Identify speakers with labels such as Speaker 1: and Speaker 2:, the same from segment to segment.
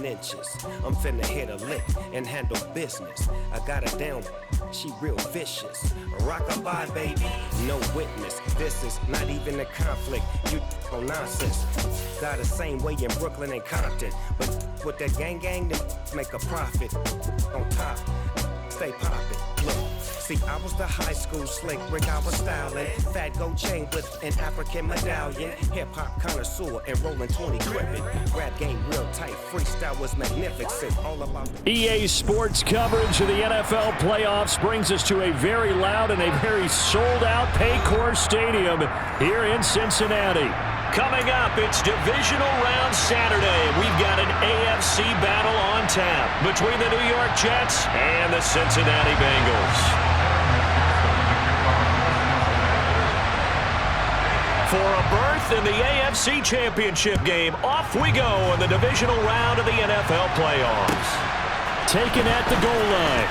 Speaker 1: inches. I'm finna hit a lick and handle business. I got her down, she real vicious. Rock-a-bye, baby, no witness. This is not even a conflict. You on nonsense. Got the same way in Brooklyn and Compton. But with that gang, then make a profit. On top, stay poppin'. Look, see, I was the high school slick Rick, I was styling. Fat gold chain with an African medallion. Hip-hop connoisseur and rolling 20 crippin'. Rap game real tight, freestyle was magnificent. All about
Speaker 2: EA Sports coverage of the NFL playoffs brings us to a very loud and a very sold-out Paycor Stadium here in Cincinnati. Coming up, it's Divisional Round Saturday. We've got an AFC battle on tap between the New York Jets and the Cincinnati Bengals. For a berth in the AFC Championship game, off we go in the Divisional Round of the NFL playoffs. Taken at the goal line.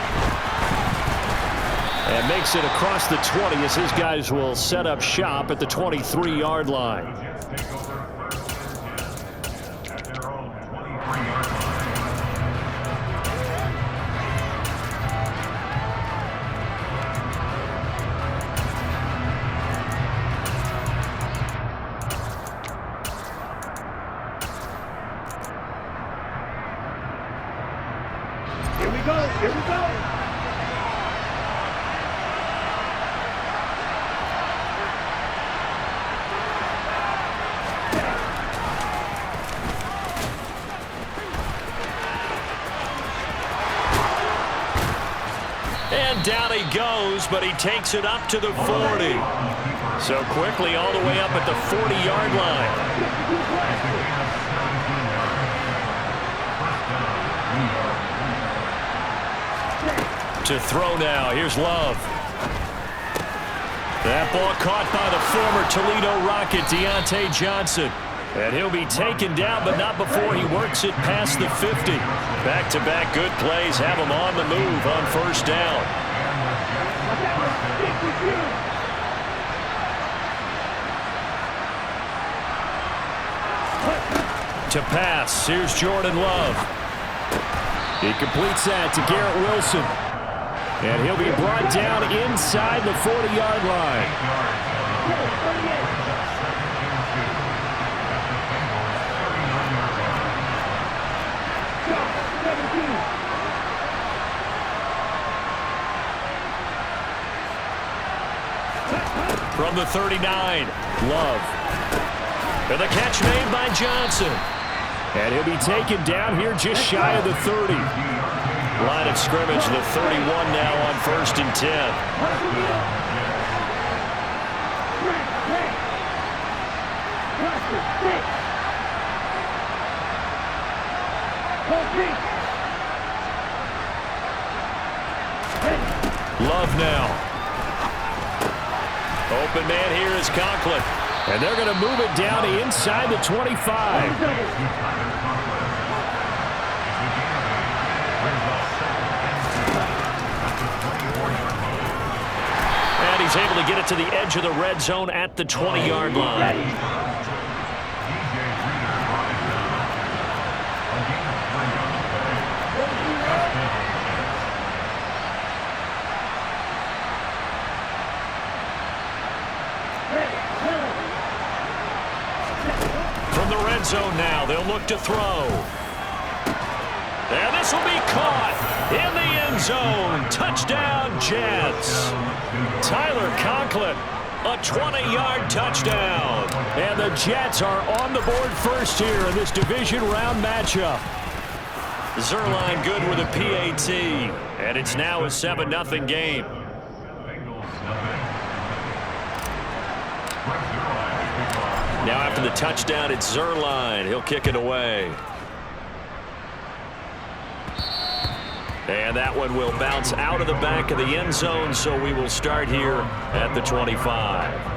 Speaker 2: And makes it across the 20 as his guys will set up shop at the 23-yard line.
Speaker 3: Here we go, here we go.
Speaker 2: And down he goes, but he takes it up to the 40. So quickly all the way up at the 40-yard line. To throw now, here's Love. That ball caught by the former Toledo Rocket, Deontay Johnson. And he'll be taken down, but not before he works it past the 50. Back-to-back good plays have him on the move on first down. To pass, here's Jordan Love. He completes that to Garrett Wilson. And he'll be brought down inside the 40-yard line. From the 39, Love. And the catch made by Johnson. And he'll be taken down here just shy of the 30. Line of scrimmage, the 31 now on 1st and 10. Love now. Open man here is Conklin. And they're going to move it down to inside the 25. And he's able to get it to the edge of the red zone at the 20-yard line. From the red zone now, they'll look to throw. And this will be caught in the end zone. Touchdown, Jets. Tyler Conklin, a 20-yard touchdown. And the Jets are on the board first here in this division round matchup. Zerline good with a PAT. And it's now a 7-0 game. Now after the touchdown, it's Zerline. He'll kick it away. And that one will bounce out of the back of the end zone, so we will start here at the 25.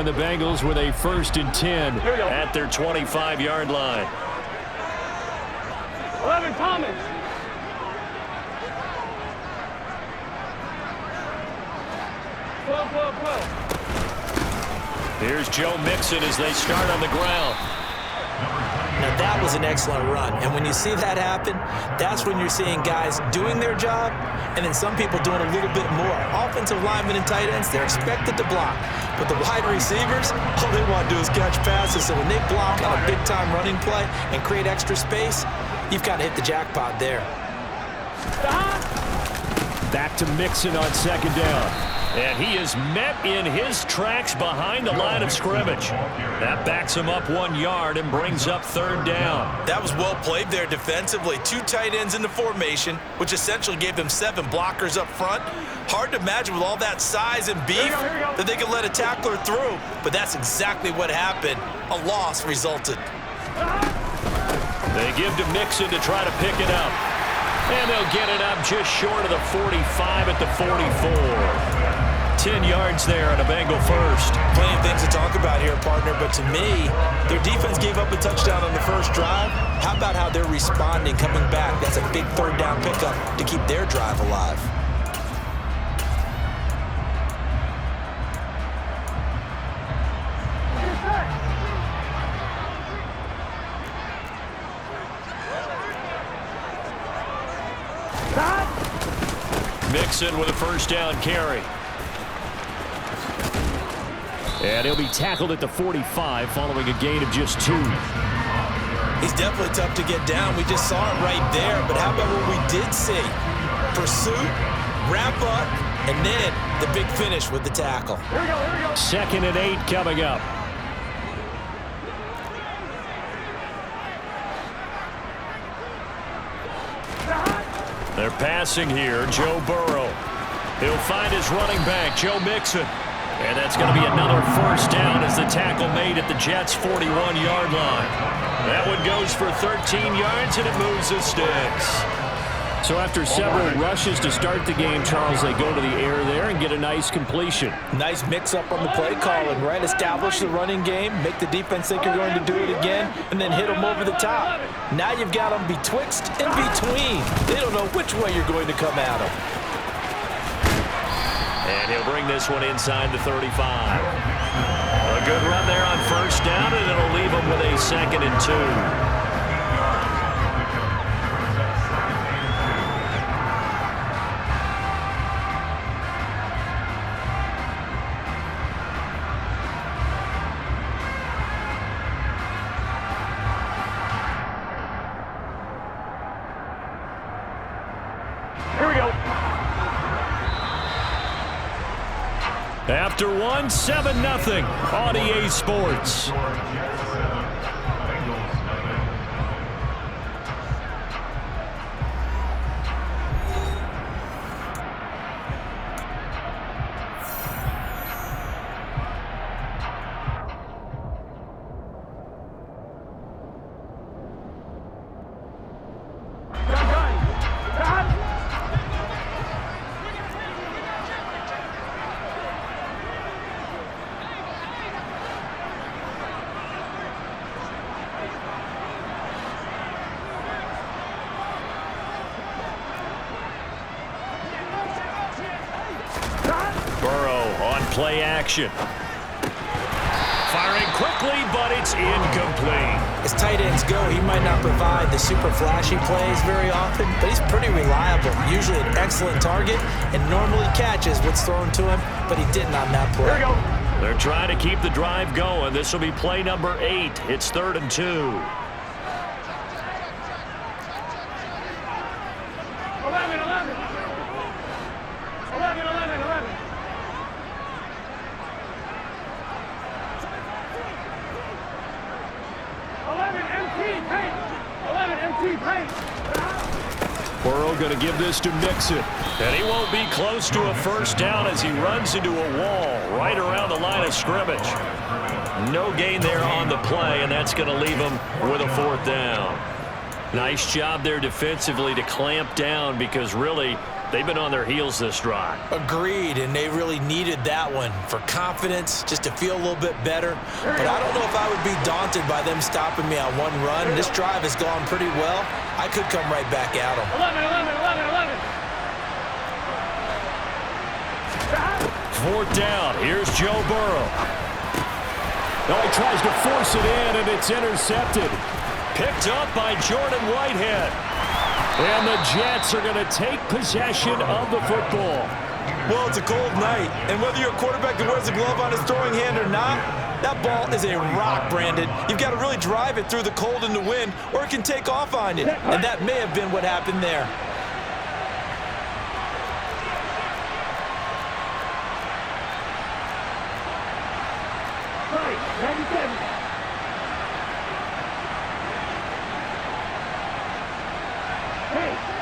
Speaker 2: And the Bengals with a 1st and 10 at their 25-yard line.
Speaker 3: 11, Thomas.
Speaker 2: Here's Joe Mixon as they start on the ground.
Speaker 4: Now that was an excellent run, and when you see that happen, that's when you're seeing guys doing their job and then some people doing a little bit more. Offensive linemen and tight ends, they're expected to block, but the wide receivers, all they want to do is catch passes. So when they block on a big-time running play and create extra space, you've kind of hit the jackpot there.
Speaker 2: Back to Mixon on 2nd down. And he is met in his tracks behind the line of scrimmage. That backs him up 1 yard and brings up 3rd down.
Speaker 4: That was well played there defensively. 2 tight ends in the formation, which essentially gave them 7 blockers up front. Hard to imagine with all that size and beef that they could let a tackler through. But that's exactly what happened. A loss resulted.
Speaker 2: They give to Mixon to try to pick it up. And they'll get it up just short of the 45 at the 44. 10 yards there on a Bengal first.
Speaker 4: Plenty of things to talk about here, partner, but to me, their defense gave up a touchdown on the first drive. How about how they're responding, coming back? That's a big 3rd down pickup to keep their drive alive.
Speaker 2: Mixon with a 1st down carry. And he'll be tackled at the 45 following a gain of just 2.
Speaker 4: He's definitely tough to get down. We just saw it right there. But how about what we did see? Pursuit, wrap up, and then the big finish with the tackle.
Speaker 3: Here we go, here we go.
Speaker 2: 2nd and 8 coming up. They're passing here. Joe Burrow. He'll find his running back, Joe Mixon. And that's going to be another 1st down as the tackle made at the Jets' 41-yard line. That one goes for 13 yards, and it moves the sticks. So after several rushes to start the game, Charles, they go to the air there and get a nice completion.
Speaker 4: Nice mix-up on the play calling, right? Establish the running game, make the defense think you're going to do it again, and then hit them over the top. Now you've got them betwixt and between. They don't know which way you're going to come at them.
Speaker 2: And he'll bring this one inside the 35. A good run there on 1st down, and it'll leave him with a 2nd and 2.
Speaker 3: Here we go.
Speaker 2: After 1, 7-0 on EA Sports. Play action. Firing quickly, but it's incomplete.
Speaker 4: As tight ends go, he might not provide the super flashy plays very often, but he's pretty reliable. Usually an excellent target and normally catches what's thrown to him, but he didn't on that play.
Speaker 3: Here we go.
Speaker 2: They're trying to keep the drive going. This will be play number 8. It's 3rd and 2.
Speaker 3: 11, 11. 11, 11, 11. 11 MT paint. 11 MT paint.
Speaker 2: Burrow going to give this to Mixon. And he won't be close to a 1st down as he runs into a wall right around the line of scrimmage. No gain there on the play, and that's going to leave him with a 4th down. Nice job there defensively to clamp down, because really They've been on their heels this drive.
Speaker 4: Agreed, and they really needed that one for confidence, just to feel a little bit better. But I don't know if I would be daunted by them stopping me on one run. This drive has gone pretty well. I could come right back at them.
Speaker 2: 4th down. Here's Joe Burrow. Now he tries to force it in, and it's intercepted. Picked up by Jordan Whitehead. And the Jets are going to take possession of the football.
Speaker 4: Well, it's a cold night, and whether you're a quarterback that wears a glove on his throwing hand or not, that ball is a rock, Brandon. You've got to really drive it through the cold and the wind, or it can take off on you. And that may have been what happened there.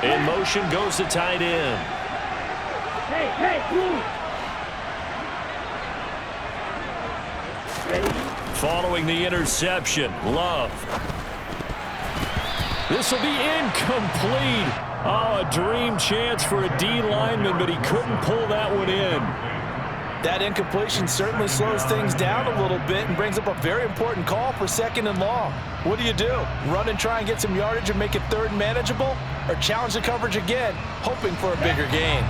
Speaker 2: In motion goes the tight end. Following the interception, Love. This will be incomplete. Oh, a dream chance for a D lineman, but he couldn't pull that one in.
Speaker 4: That incompletion certainly slows things down a little bit and brings up a very important call for 2nd and long. What do? Run and try and get some yardage and make it 3rd and manageable? Or challenge the coverage again, hoping for a bigger gain?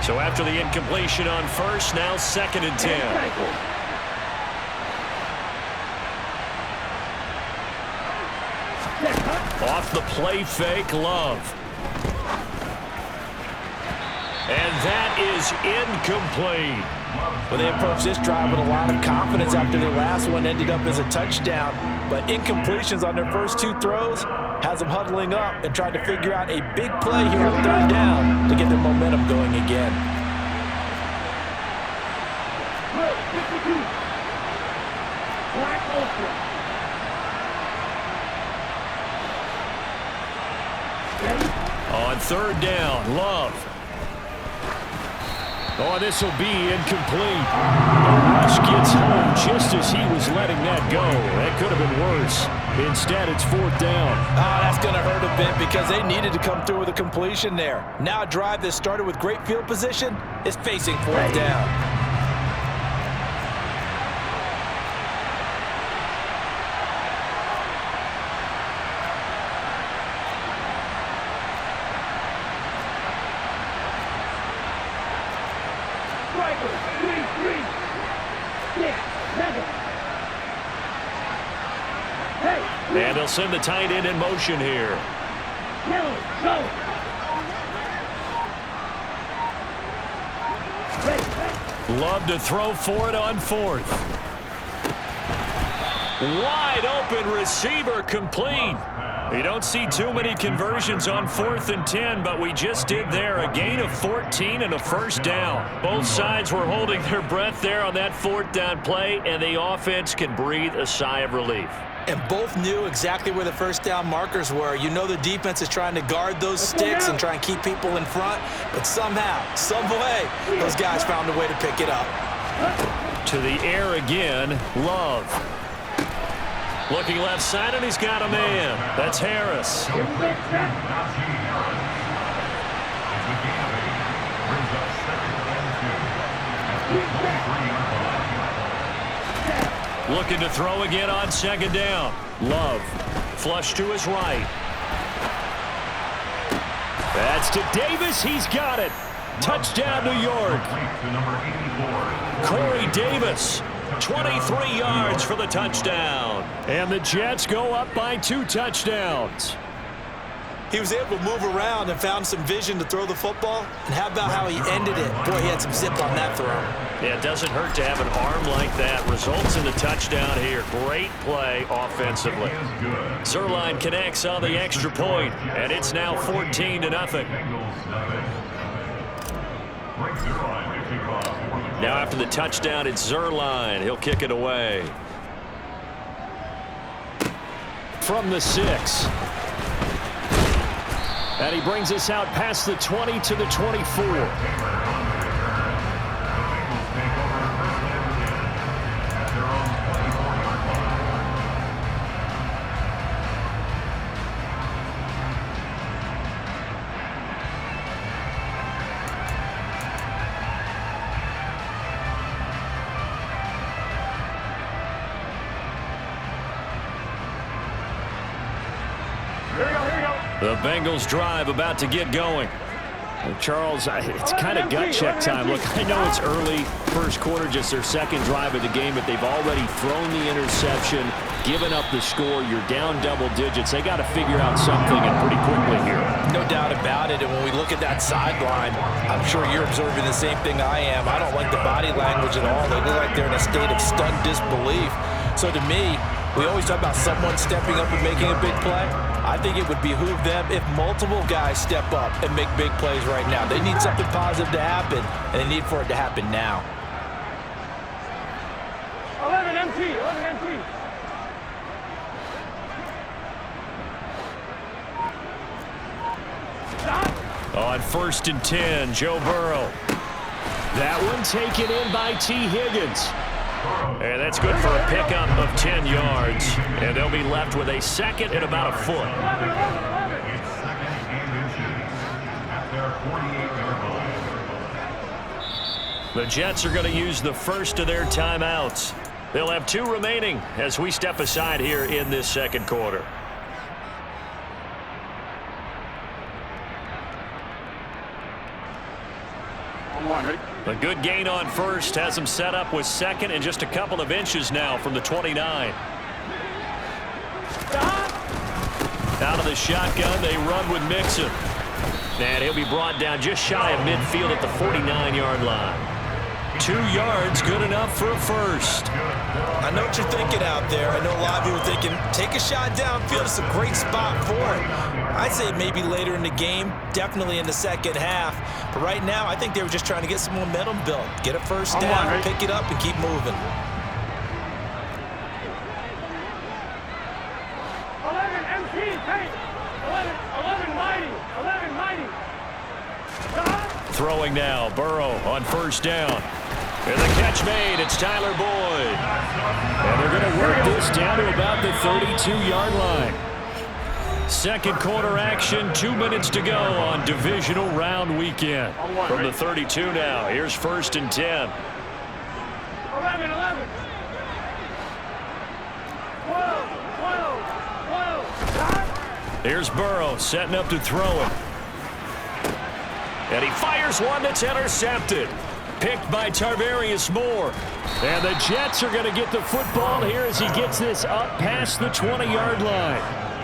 Speaker 2: So after the incompletion on 1st, now 2nd and 10. Off the play fake, Love. And that is incomplete.
Speaker 4: Well, they approached this drive with a lot of confidence after their last one ended up as a touchdown. But incompletions on their first 2 throws has them huddling up and trying to figure out a big play here on 3rd down to get their momentum going again.
Speaker 2: On 3rd down, Love. Oh, this will be incomplete. Rush gets home just as he was letting that go. That could have been worse. Instead, it's 4th down.
Speaker 4: That's going to hurt a bit because they needed to come through with a completion there. Now a drive that started with great field position is facing 4th down.
Speaker 2: And they'll send the tight end in motion here. Love to throw for it on 4th. Wide open receiver complete. You don't see too many conversions on 4th and 10, but we just did there. A gain of 14 and a 1st down. Both sides were holding their breath there on that 4th down play, and the offense can breathe a sigh of relief.
Speaker 4: And both knew exactly where the 1st down markers were. You know the defense is trying to guard those sticks and try and keep people in front, but somehow, some way, those guys found a way to pick it up.
Speaker 2: To the air again, Love. Looking left side, and he's got a man. That's Harris. Looking to throw again on 2nd down. Love. Flush to his right. That's to Davis. He's got it. Touchdown, New York. Corey Davis. 23 yards for the touchdown. And the Jets go up by 2 touchdowns.
Speaker 4: He was able to move around and found some vision to throw the football. And how about how he ended it? Boy, he had some zip on that throw.
Speaker 2: Yeah, it doesn't hurt to have an arm like that. Results in the touchdown here. Great play offensively. Zerline connects on the extra point, and it's now 14-0. Now after the touchdown, it's Zerline. He'll kick it away. From the 6. And he brings us out past the 20 to the 24. The Bengals drive about to get going. Charles, it's kind of gut check time. Look, I know it's early, first quarter, just their second drive of the game, but they've already thrown the interception, given up the score. You're down double digits. They got to figure out something, and pretty quickly here.
Speaker 4: No doubt about it, and when we look at that sideline, I'm sure you're observing the same thing I am. I don't like the body language at all. They look like they're in a state of stunned disbelief. So to me, we always talk about someone stepping up and making a big play. I think it would behoove them if multiple guys step up and make big plays right now. They need something positive to happen, and they need for it to happen now.
Speaker 3: 11 MT, 11 MT.
Speaker 2: On 1st and 10, Joe Burrow. That one taken in by T. Higgins. And that's good for a pickup of 10 yards. And they'll be left with a second and about a foot. The Jets are going to use the first of their timeouts. They'll have 2 remaining as we step aside here in this second quarter. A good gain on first has them set up with second and just a couple of inches now from the 29. Out of the shotgun, they run with Mixon. And he'll be brought down just shy of midfield at the 49-yard line. 2 yards, good enough for a first.
Speaker 4: I know what you're thinking out there. I know a lot of you are thinking, take a shot downfield. It's a great spot for it. I'd say maybe later in the game, definitely in the second half. But right now, I think they were just trying to get some momentum built. Get a first down, pick it up, and keep moving.
Speaker 3: 11 MT, paint. 11 mighty, 11 mighty.
Speaker 2: Throwing now, Burrow on first down. And the catch made, it's Tyler Boyd. And they're going to work this down to about the 32-yard line. Second quarter action, 2 minutes to go on divisional round weekend. From the 32 now, here's 1st and 10.
Speaker 3: 11, 11. 12, 12.
Speaker 2: Here's Burrow setting up to throw it. And he fires one that's intercepted. Picked by Tarvarius Moore. And the Jets are going to get the football here as he gets this up past the 20-yard line.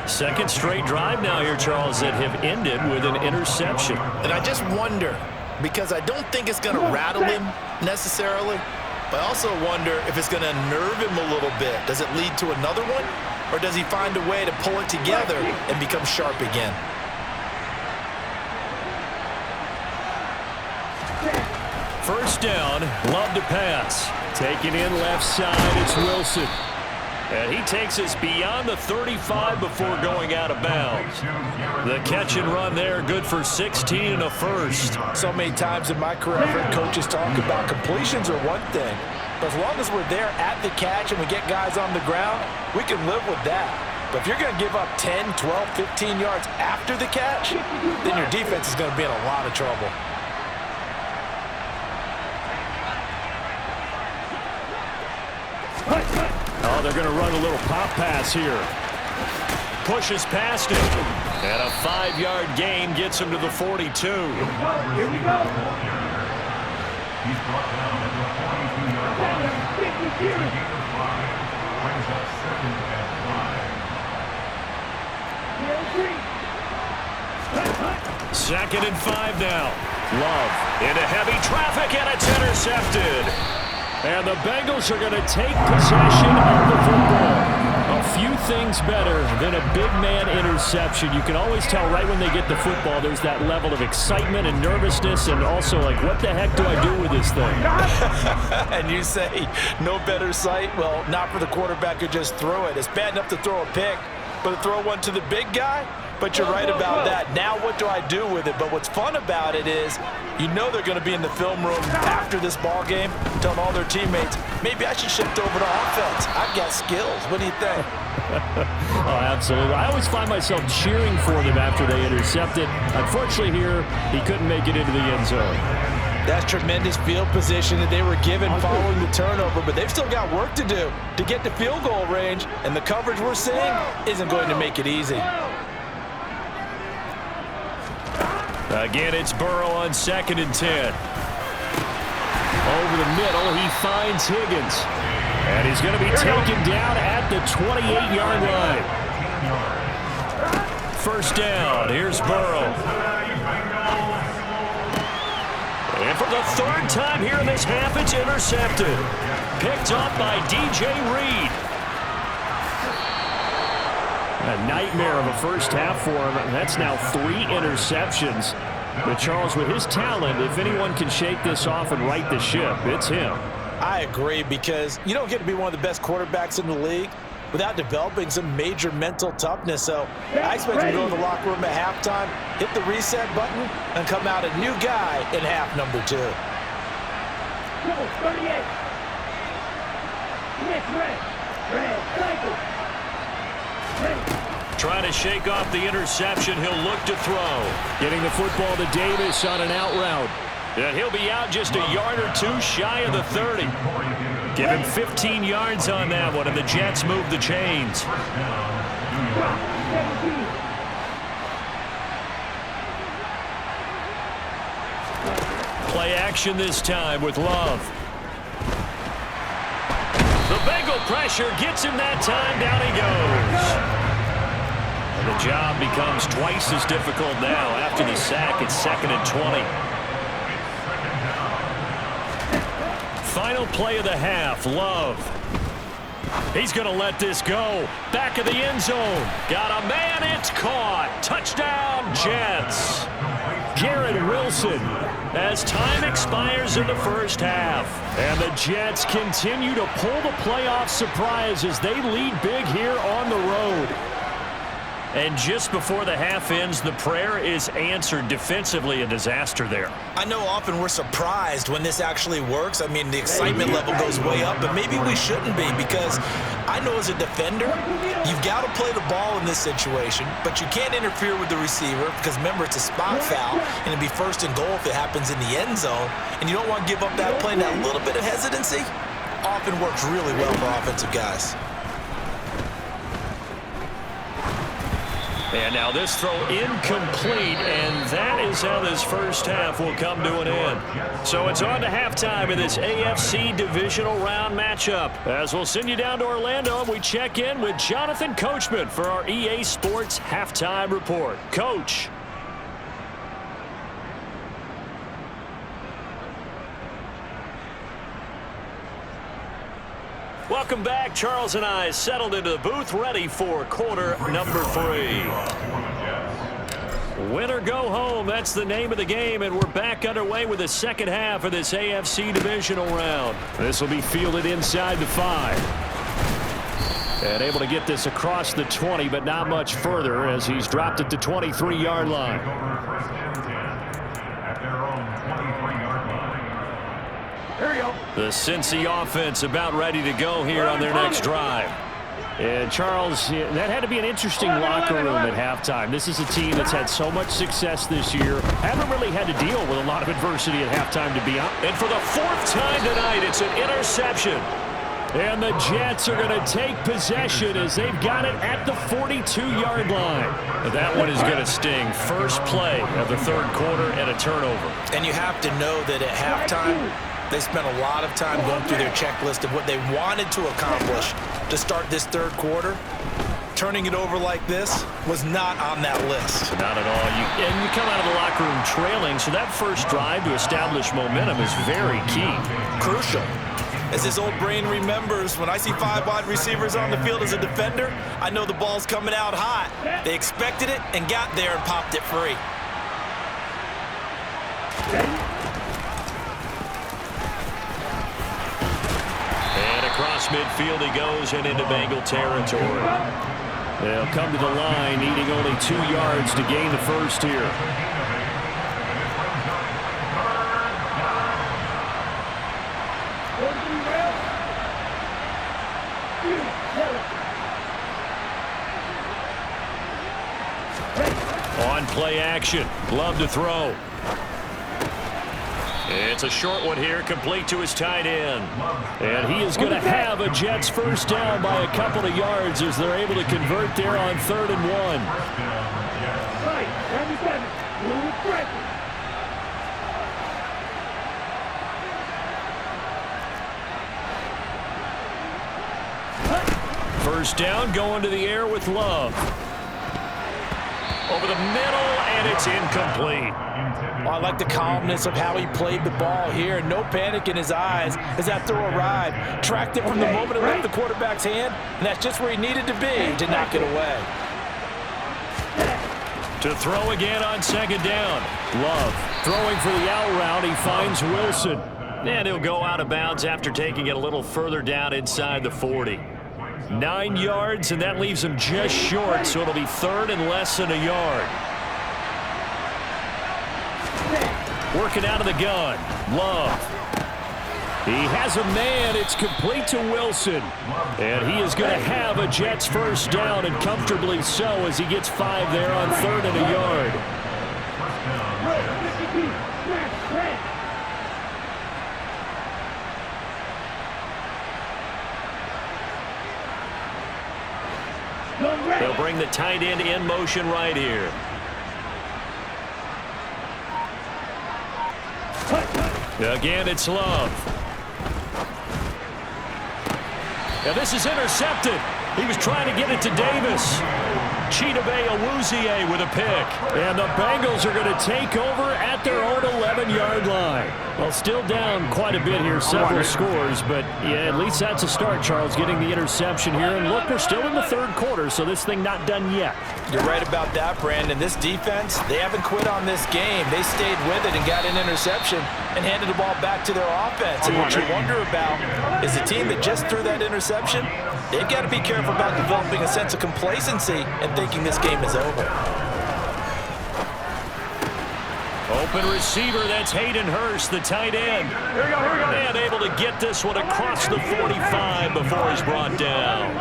Speaker 2: Second straight drive now here, Charles, that have ended with an interception.
Speaker 4: And I just wonder, because I don't think it's going to rattle him necessarily, but I also wonder if it's going to nerve him a little bit. Does it lead to another one? Or does he find a way to pull it together and become sharp again?
Speaker 2: First down, Love to pass. Taking in left side, it's Wilson. And he takes us beyond the 35 before going out of bounds. The catch and run there, good for 16 and a first.
Speaker 4: So many times in my career, I've heard coaches talk about completions are one thing. But as long as we're there at the catch and we get guys on the ground, we can live with that. But if you're going to give up 10, 12, 15 yards after the catch, then your defense is going to be in a lot of trouble.
Speaker 2: Oh, they're going to run a little pop pass here. Pushes past it. And a 5-yard gain gets him to the 42.
Speaker 3: Here we go.
Speaker 5: He's brought down at the 42-yard line. Brings up 2nd and 5.
Speaker 2: 2nd and 5 now. Love into heavy traffic, and it's intercepted. And the Bengals are going to take possession of the football. A few things better than a big man interception. You can always tell right when they get the football, there's that level of excitement and nervousness, and also like, what the heck do I do with this thing?
Speaker 4: And you say, no better sight? Well, not for the quarterback who just threw it. It's bad enough to throw a pick, but to throw one to the big guy? But you're right about that. Now what do I do with it? But what's fun about it is you know they're going to be in the film room after this ball game telling all their teammates, maybe I should shift over to offense. I've got skills. What do you think?
Speaker 2: Oh, absolutely. I always find myself cheering for them after they intercept it. Unfortunately here, he couldn't make it into the end zone.
Speaker 4: That's tremendous field position that they were given following the turnover, but they've still got work to do to get to field goal range, and the coverage we're seeing isn't going to make it easy.
Speaker 2: Again, it's Burrow on 2nd and 10. Over the middle, he finds Higgins. And he's going to be taken down at the 28-yard line. First down, here's Burrow. And for the 3rd time here in this half, it's intercepted. Picked up by DJ Reed. A nightmare of a first half for him. That's now 3 interceptions. But Charles, with his talent, if anyone can shake this off and right the ship, it's him.
Speaker 4: I agree, because you don't get to be one of the best quarterbacks in the league without developing some major mental toughness. So I expect him to go in the locker room at halftime, hit the reset button, and come out a new guy in half number 2.
Speaker 3: Go, 38. Yes, red, cycle.
Speaker 2: Trying to shake off the interception. He'll look to throw. Getting the football to Davis on an out route. And he'll be out just a yard or 2 shy of the 30. Give him 15 yards on that one, and the Jets move the chains. Play action this time with Love. The Bengal pressure gets him that time. Down he goes. And the job becomes twice as difficult now after the sack. It's 2nd and 20. Final play of the half, Love. He's going to let this go. Back of the end zone. Got a man, it's caught. Touchdown, Jets. Garrett Wilson as time expires in the first half. And the Jets continue to pull the playoff surprise as they lead big here on the road. And just before the half ends, the prayer is answered. Defensively, a disaster there.
Speaker 4: I know often we're surprised when this actually works. I mean, the excitement level goes way up, but maybe we shouldn't be, because I know as a defender, you've got to play the ball in this situation, but you can't interfere with the receiver because, remember, it's a spot foul, and it'd be 1st and goal if it happens in the end zone, and you don't want to give up that play. And that little bit of hesitancy often works really well for offensive guys.
Speaker 2: And now this throw incomplete, and that is how this first half will come to an end. So it's on to halftime in this AFC divisional round matchup. As we'll send you down to Orlando, and we check in with Jonathan Coachman for our EA Sports Halftime Report. Coach. Welcome back. Charles and I settled into the booth, ready for quarter number 3. Win or go home, that's the name of the game, and we're back underway with the second half of this AFC divisional round. This will be fielded inside the 5. And able to get this across the 20, but not much further as he's dropped at the 23-yard line. The Cincy offense about ready to go here on their next drive. And Charles, that had to be an interesting locker room at halftime. This is a team that's had so much success this year. Haven't really had to deal with a lot of adversity at halftime, to be honest. And for the 4th time tonight, it's an interception. And the Jets are going to take possession as they've got it at the 42-yard line. That one is going to sting. First play of the 3rd quarter and a turnover.
Speaker 4: And you have to know that at halftime, they spent a lot of time going through their checklist of what they wanted to accomplish to start this 3rd quarter. Turning it over like this was not on that list.
Speaker 2: Not at all. And you come out of the locker room trailing, so that first drive to establish momentum is very key.
Speaker 4: Crucial. As this old brain remembers, when I see 5 wide receivers on the field as a defender, I know the ball's coming out hot. They expected it and got there and popped it free.
Speaker 2: Across midfield he goes and into Bengal territory. They'll come to the line, needing only 2 yards to gain the first here. On play action, Love to throw. It's a short one here, complete to his tight end. And he is going to have a Jets first down by a couple of yards as they're able to convert there on 3rd and 1. First down, going to the air with Love. Over the middle, and it's incomplete.
Speaker 4: I like the calmness of how he played the ball here. No panic in his eyes as that throw arrived. Tracked it from the moment it left the quarterback's hand, and that's just where he needed to be to knock it away.
Speaker 2: To throw again on second down. Love throwing for the out route. He finds Wilson. And he'll go out of bounds after taking it a little further down inside the 40. 9 yards, and that leaves him just short, so it'll be third and less than a yard. Working out of the gun. Love. He has a man. It's complete to Wilson. And he is going to have a Jets first down, and comfortably so, as he gets 5 there on third and a yard. They'll bring the tight end in motion right here. Again, it's Love. Now this is intercepted. He was trying to get it to Davis. Chidobe Awuzie with a pick. And the Bengals are going to take over at their own 11-yard line. Well, still down quite a bit here, several scores, but yeah, at least that's a start, Charles, getting the interception here. And look, we're still in the third quarter, so this thing not done yet.
Speaker 4: You're right about that, Brandon. This defense, they haven't quit on this game. They stayed with it and got an interception and handed the ball back to their offense. And what you wonder about is the team that just threw that interception, they've got to be careful about developing a sense of complacency and thinking this game is over.
Speaker 2: Open receiver, that's Hayden Hurst, the tight end.
Speaker 3: Here we go.
Speaker 2: And able to get this one across the 45 before he's brought down.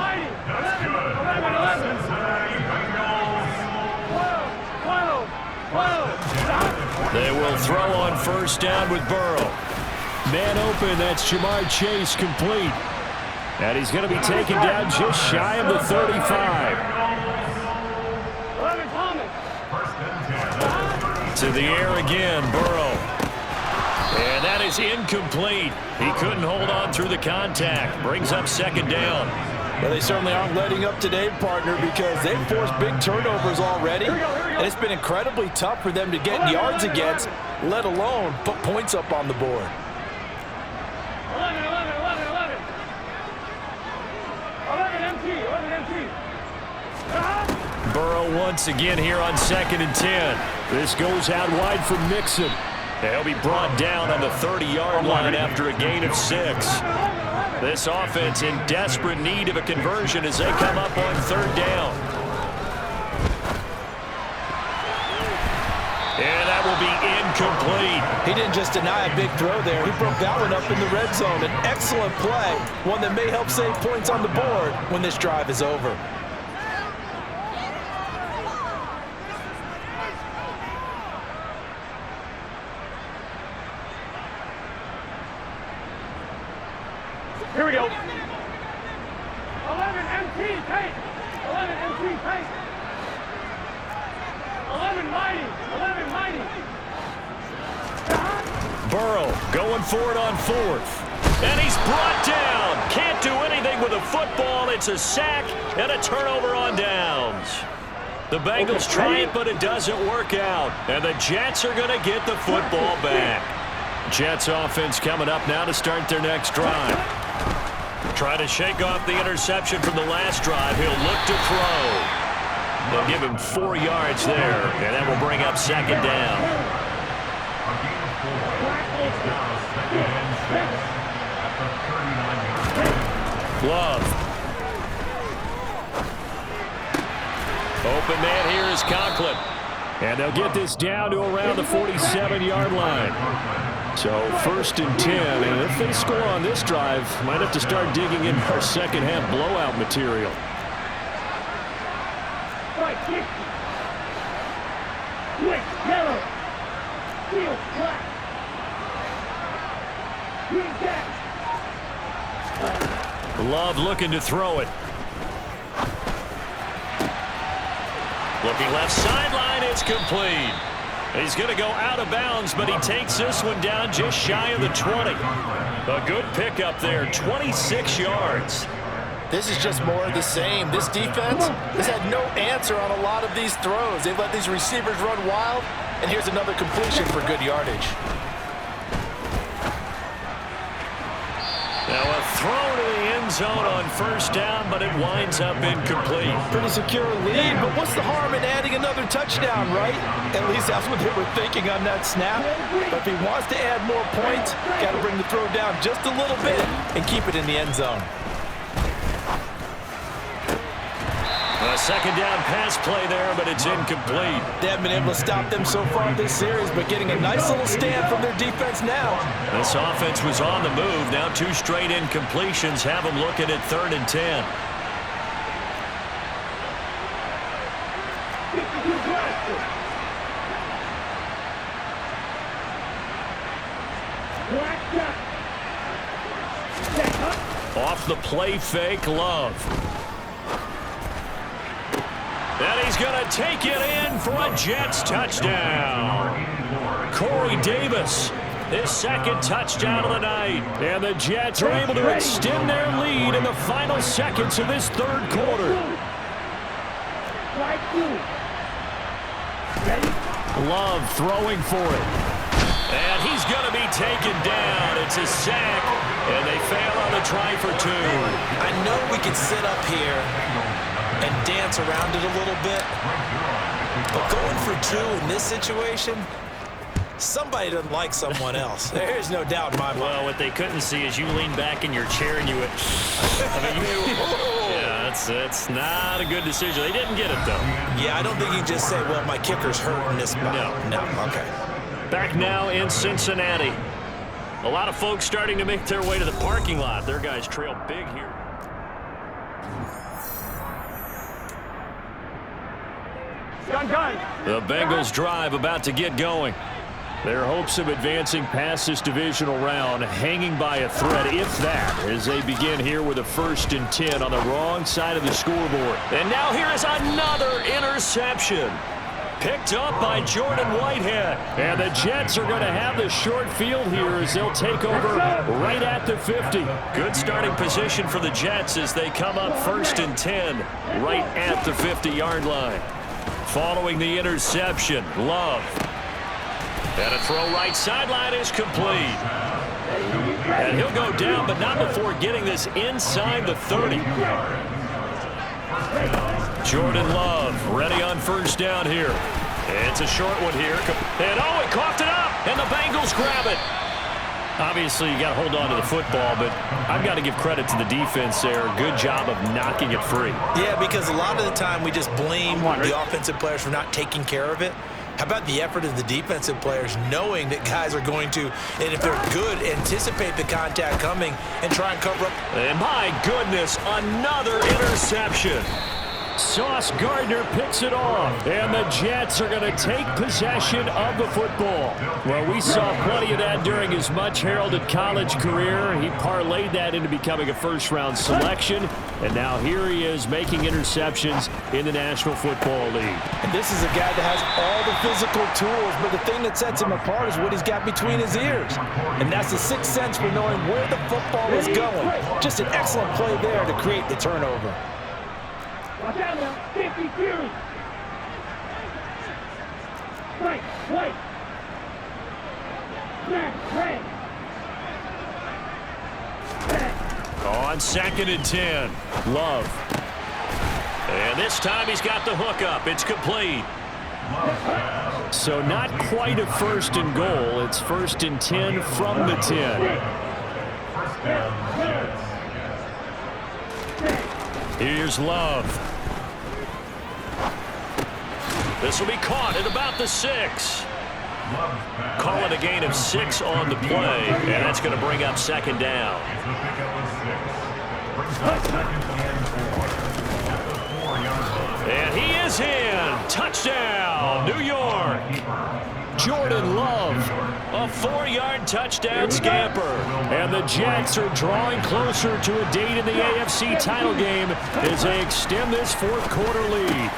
Speaker 2: They will throw on first down with Burrow. Man open, that's Jamar Chase complete. And he's going to be taken down just shy of the 35. To the air again, Burrow. And that is incomplete. He couldn't hold on through the contact. Brings up second down.
Speaker 4: Well, they certainly aren't letting up today, partner, because they've forced big turnovers already. And it's been incredibly tough for them to get yards against, let alone put points up on the board.
Speaker 3: 11 empty.
Speaker 2: Burrow once again here on 2nd and 10. This goes out wide for Mixon. He'll be brought down on the 30-yard line after a gain of 6. This offense in desperate need of a conversion as they come up on third down. And that will be incomplete.
Speaker 4: He didn't just deny a big throw there. He broke that one up in the red zone. An excellent play, one that may help save points on the board when this drive is over.
Speaker 3: Here we go. 11 empty, take. 11 empty, take. 11 mighty.
Speaker 2: Burrow going for it on fourth. And he's brought down. Can't do anything with a football. It's a sack and a turnover on downs. The Bengals try it, but it doesn't work out. And the Jets are going to get the football back. Jets offense coming up now to start their next drive. Try to shake off the interception from the last drive. He'll look to throw. They'll give him 4 yards there, and that will bring up second down. Love. Open man here is Conklin. And they'll get this down to around the 47-yard line. So 1st and 10, and if they score on this drive, might have to start digging in our second half blowout material.
Speaker 3: Right, kick. Quick, yellow. Field, black. Green, back.
Speaker 2: Love looking to throw it. Looking left sideline, it's complete. He's going to go out of bounds, but he takes this one down just shy of the 20. A good pickup there, 26 yards.
Speaker 4: This is just more of the same. This defense has had no answer on a lot of these throws. They've let these receivers run wild, and here's another completion for good yardage.
Speaker 2: Now a throw to the end zone on first down, but it winds up incomplete.
Speaker 4: Pretty secure lead, but what's the harm in adding another touchdown, right? At least that's what they were thinking on that snap. But if he wants to add more points, got to bring the throw down just a little bit and keep it in the end zone.
Speaker 2: A second down pass play there, but it's incomplete.
Speaker 4: They haven't been able to stop them so far this series, but getting a nice little stand from their defense now.
Speaker 2: This offense was on the move. Now 2 straight incompletions have them looking at 3rd and 10. Off the play fake, Love. And he's going to take it in for a Jets touchdown. Corey Davis, his 2nd touchdown of the night. And the Jets are able to extend their lead in the final seconds of this 3rd quarter. Love throwing for it. And he's going to be taken down. It's a sack, and they fail on the try for 2.
Speaker 4: I know we can sit up here and dance around it a little bit, but going for 2 in this situation, somebody doesn't like someone else. There's no doubt in my mind.
Speaker 2: Well, what they couldn't see is you lean back in your chair and you went, yeah, that's not a good decision. They didn't get it, though.
Speaker 4: Yeah, I don't think you just say, well, my kicker's hurting this spot. No, okay.
Speaker 2: Back now in Cincinnati. A lot of folks starting to make their way to the parking lot. Their guys trail big here. The Bengals drive about to get going. Their hopes of advancing past this divisional round hanging by a thread, if that, as they begin here with a 1st and 10 on the wrong side of the scoreboard. And now here is another interception. Picked up by Jordan Whitehead. And the Jets are going to have the short field here as they'll take over right at the 50. Good starting position for the Jets as they come up 1st and 10 right at the 50-yard line. Following the interception, Love. And a throw right sideline is complete. And he'll go down, but not before getting this inside the 30. Jordan Love ready on 1st down here. It's a short one here. And oh, he coughed it up, and the Bengals grab it. Obviously, you got to hold on to the football, but I've got to give credit to the defense there. Good job of knocking it free.
Speaker 4: Yeah, because a lot of the time we just blame the offensive players for not taking care of it. How about the effort of the defensive players knowing that guys are going to, and if they're good, anticipate the contact coming and try and cover up.
Speaker 2: And my goodness, another interception. Sauce Gardner picks it off, and the Jets are going to take possession of the football. Well, we saw plenty of that during his much-heralded college career. He parlayed that into becoming a first-round selection, and now here he is making interceptions in the National Football League.
Speaker 4: And this is a guy that has all the physical tools, but the thing that sets him apart is what he's got between his ears. And that's the 6th sense for knowing where the football is going. Just an excellent play there to create the turnover.
Speaker 3: Watch out now, 50 series. Right, right. Right.
Speaker 2: On 2nd and 10, Love. And this time he's got the hook up. It's complete. So not quite a 1st and goal. It's 1st and 10 from the 10. Here's Love. This will be caught at about the 6. Call it a gain of 6 on the play, and that's going to bring up 2nd down. And he is in. Touchdown, New York. Jordan Love, a 4-yard touchdown scamper. And the Jets are drawing closer to a date in the AFC title game as they extend this fourth-quarter lead.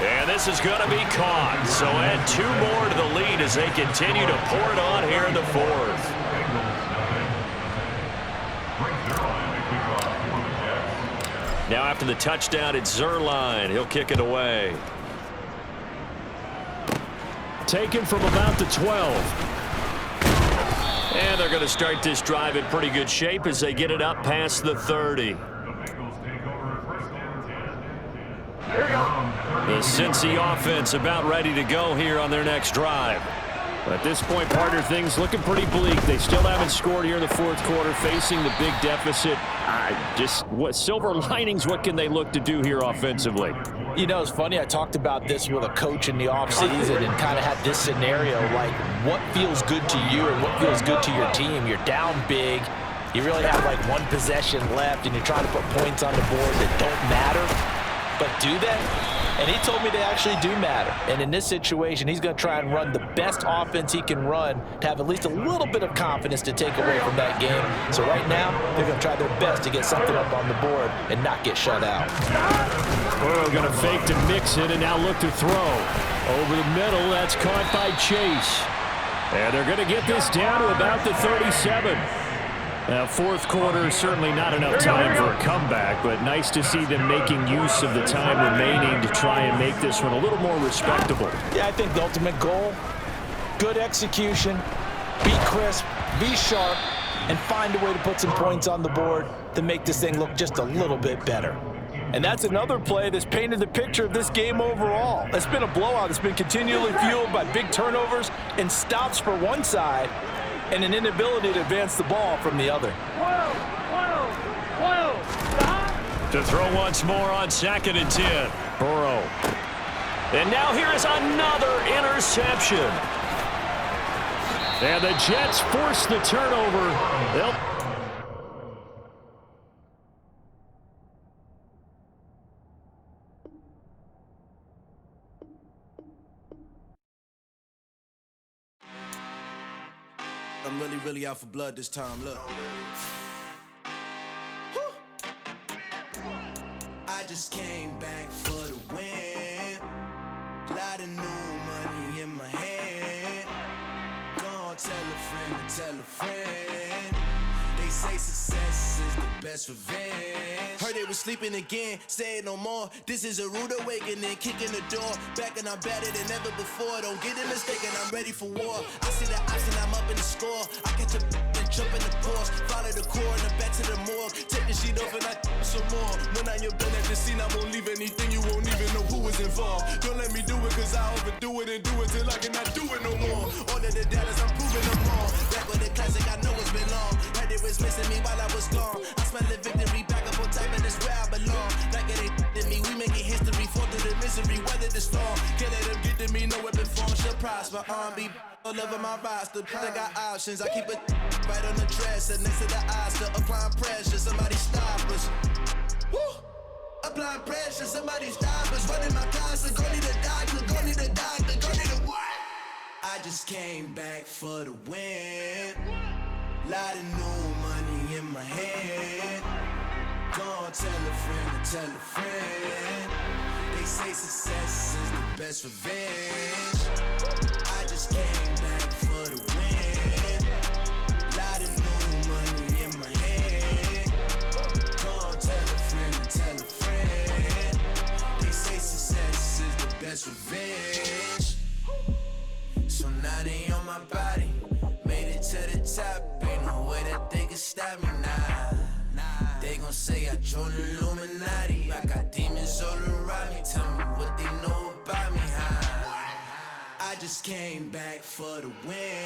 Speaker 2: And this is going to be caught. So add 2 more to the lead as they continue to pour it on here in the fourth. Now after the touchdown, it's Zerline. He'll kick it away. Taken from about the 12. And they're going to start this drive in pretty good shape as they get it up past the 30. The Cincy offense about ready to go here on their next drive. At this point, partner, things looking pretty bleak. They still haven't scored here in the fourth quarter, facing the big deficit. Just what silver linings, what can they look to do here offensively?
Speaker 4: You know, it's funny. I talked about this with a coach in the offseason and kind of had this scenario, like what feels good to you and what feels good to your team. You're down big. You really have like 1 possession left, and you're trying to put points on the board that don't matter. But do they? And he told me they actually do matter. And in this situation, he's going to try and run the best offense he can run to have at least a little bit of confidence to take away from that game. So right now, they're going to try their best to get something up on the board and not get shut out.
Speaker 2: Burrow going to fake to mix it and now look to throw. Over the middle, that's caught by Chase. And they're going to get this down to about the 37. Now, fourth quarter, certainly not enough time for a comeback, but nice to see them making use of the time remaining to try and make this one a little more respectable.
Speaker 4: Yeah, I think the ultimate goal, good execution, be crisp, be sharp, and find a way to put some points on the board to make this thing look just a little bit better. And that's another play that's painted the picture of this game overall. It's been a blowout. It's been continually fueled by big turnovers and stops for one side, and an inability to advance the ball from the other.
Speaker 2: To throw once more on 2nd and 10. Burrow. And now here is another interception. And the Jets force the turnover.
Speaker 6: I'm really out for blood this time, look. I just came back for the win. Lot of new money in my hand. Gonna tell a friend to tell a friend. They say success is the best revenge. Heard they was sleeping again, say it no more. This is a rude awakening, kicking the door. Back and I'm better than ever before. Don't get it mistaken, I'm ready for war. I see the option, I'm up in the score. I catch a and jump in the course. Follow the core and the back to the morgue. Take the sheet off and I some more. When I'm your done at the scene, I won't leave anything. You won't even know who was involved. Don't let me do it, cause I overdo it and do it till I cannot do it no more. All of the data's I'm proving them wrong. Back with the classic, I know it's been long. Heard it was missing me while I was gone. I smell the victory back up on top, and it's where I belong. Like it ain't to me, we making history. Fall through the misery, weather the storm. Can't let them get to me, no weapon form shall prosper. R&B all over my roster. I got options, I keep it right on the dresser. Next to the Oscar, applying pressure. Somebody stop us. Woo! Applying pressure, somebody stop us. Running my closet, go need a doctor, go need a doctor, go need a what? I just came back for the win. Lot of new money in my hand. Gonna tell a friend to tell a friend. They say success is the best revenge. I just came back for the win. Lot of new money in my hand. Gonna tell a friend to tell a friend. They say success is the best revenge. So now they on my body. Made it to the top. Ain't no way that they can stop me now. They gon' say I joined the Illuminati. I got demons all around me. Tell me what they know about me, huh? I just came back for the win.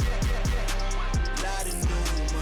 Speaker 6: Lot of new